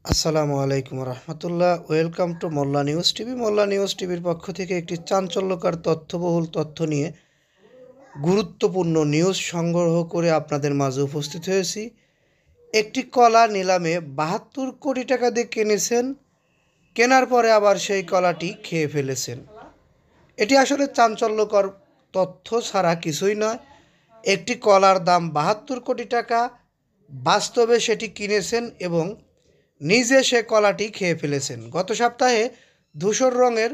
আসসালামু আলাইকুম রহমতুল্লাহ। Welcome to Molla news TV. Molla news টিভির পক্ষ থেকে একটি চাঞ্চল্যকর তথ্যবহুল তথ্য নিয়ে গুরুত্বপূর্ণ নিউজ সংগ্রহ করে আপনাদের মাঝে উপস্থিত হয়েছি। একটি কলা নিলামে ৭২ কোটি টাকা দিয়ে কিনেছেন, কেনার পরে আবার সেই কলাটি খেয়ে ফেলেছেন। এটি আসলে চাঞ্চল্যকর তথ্য ছাড়া কিছুই নয়। একটি কলার দাম ৭২ কোটি টাকা, বাস্তবে সেটি কিনেছেন এবং নিজে সে কলাটি খেয়ে ফেলেছেন। গত সপ্তাহে ধূসর রঙের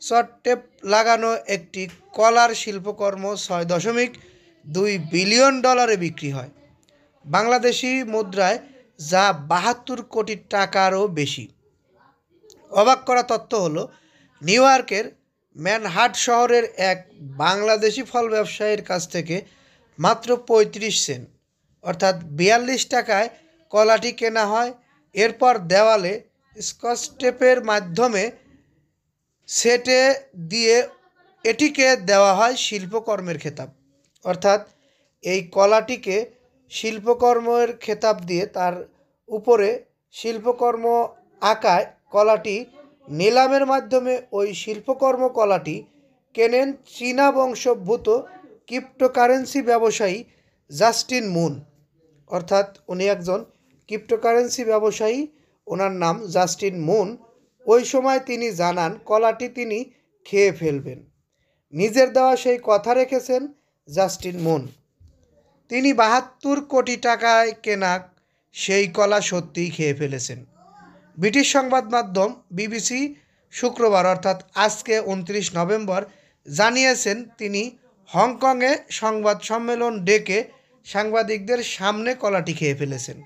শর্ট টেপ লাগানো একটি কলার শিল্পকর্ম ৬.২ বিলিয়ন ডলারে বিক্রি হয় বাংলাদেশি মুদ্রায়, যা ৭২ কোটি টাকারও বেশি। অবাক করা তথ্য হলো, নিউ ইয়র্কের ম্যানহাটন শহরের এক বাংলাদেশি ফল ব্যবসায়ীর কাছ থেকে মাত্র ৩৫ সেন্ট অর্থাৎ ৪২ টাকায় কলাটি কেনা হয়। এরপর দেওয়ালে স্কচ টেপের মাধ্যমে সেটে দিয়ে এটিকে দেওয়া হয় শিল্পকর্মের খেতাব। অর্থাৎ এই কলাটিকে শিল্পকর্মের খেতাব দিয়ে তার উপরে শিল্পকর্ম আঁকায় কলাটি নিলামের মাধ্যমে ওই শিল্পকর্ম কলাটি কেনেন চীনা বংশোদ্ভূত ক্রিপ্টোকারেন্সি ব্যবসায়ী জাস্টিন মুন। অর্থাৎ উনি একজন ক্রিপ্টোকারেন্সি ব্যবসায়ী, ওনার নাম জাস্টিন মুন। ওই সময় তিনি জানান কলাটি তিনি খেয়ে ফেলবেন। নিজের দেওয়া সেই কথা রেখেছেন জাস্টিন মুন। তিনি ৭২ কোটি টাকায় কেনা সেই কলা সত্যিই খেয়ে ফেলেছেন। ব্রিটিশ সংবাদ মাধ্যম বিবিসি শুক্রবার অর্থাৎ আজকে ২৯ নভেম্বর জানিয়েছেন তিনি হংকংয়ে সংবাদ সম্মেলন ডেকে সাংবাদিকদের সামনে কলাটি খেয়ে ফেলেছেন।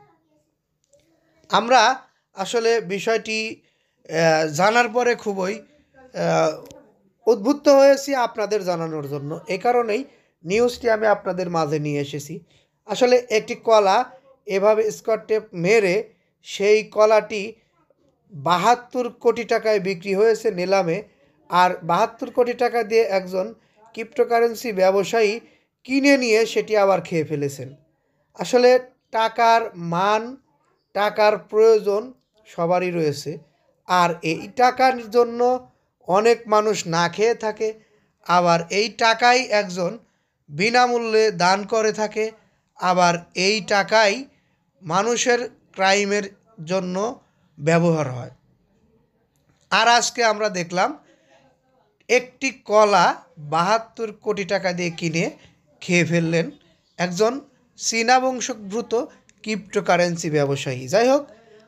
আমরা আসলে বিষয়টি জানার পরে খুবই উদ্বুদ্ধ হয়েছি আপনাদের জানানোর জন্য। এই কারণেই নিউজটি আমি আপনাদের মাঝে নিয়ে এসেছি। আসলে একটি কলা এভাবে স্কচ টেপ মেরে সেই কলাটি ৭২ কোটি টাকায় বিক্রি হয়েছে নিলামে, আর ৭২ কোটি টাকা দিয়ে একজন ক্রিপ্টোকারেন্সি ব্যবসায়ী কিনে নিয়ে সেটি আবার খেয়ে ফেলেছেন। আসলে টাকার মান, টাকার প্রয়োজন সবারই রয়েছে, আর এই টাকার জন্য অনেক মানুষ না খেয়ে থাকে, আবার এই টাকাই একজন বিনামূল্যে দান করে থাকে, আবার এই টাকাই মানুষের ক্রাইমের জন্য ব্যবহার হয়। আর আজকে আমরা দেখলাম একটি কলা ৭২ কোটি টাকা দিয়ে কিনে খেয়ে ফেললেন একজন চীনা বংশোদ্ভূত ক্রিপ্টোকারেন্সি ব্যবসায়ী। যাই হোক,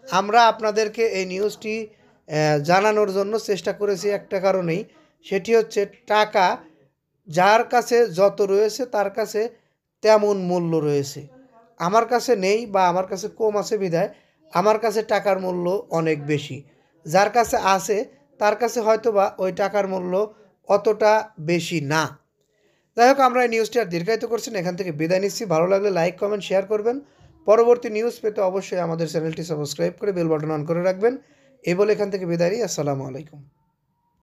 আমরা আপনাদেরকে এই নিউজটি জানানোর জন্য চেষ্টা করেছি একটা কারণেই, সেটি হচ্ছে টাকা যার কাছে যত রয়েছে তার কাছে তেমন মূল্য রয়েছে। আমার কাছে নেই বা আমার কাছে কম আছে বিধায় আমার কাছে টাকার মূল্য অনেক বেশি। যার কাছে আছে তার কাছে হয়তো বা ওই টাকার মূল্য অতটা বেশি না। যাই হোক, আমরা এই নিউজটি আর দীর্ঘায়িত করছি না, এখান থেকে বিদায় নিচ্ছি। ভালো লাগলে লাইক, কমেন্ট, শেয়ার করবেন। পরবর্তী নিউজ পেতে অবশ্যই আমাদের চ্যানেলটি সাবস্ক্রাইব করে বেল বাটন অন করে রাখবেন। এই বলে এখান থেকে বিদায় নিই। আসসালামু আলাইকুম।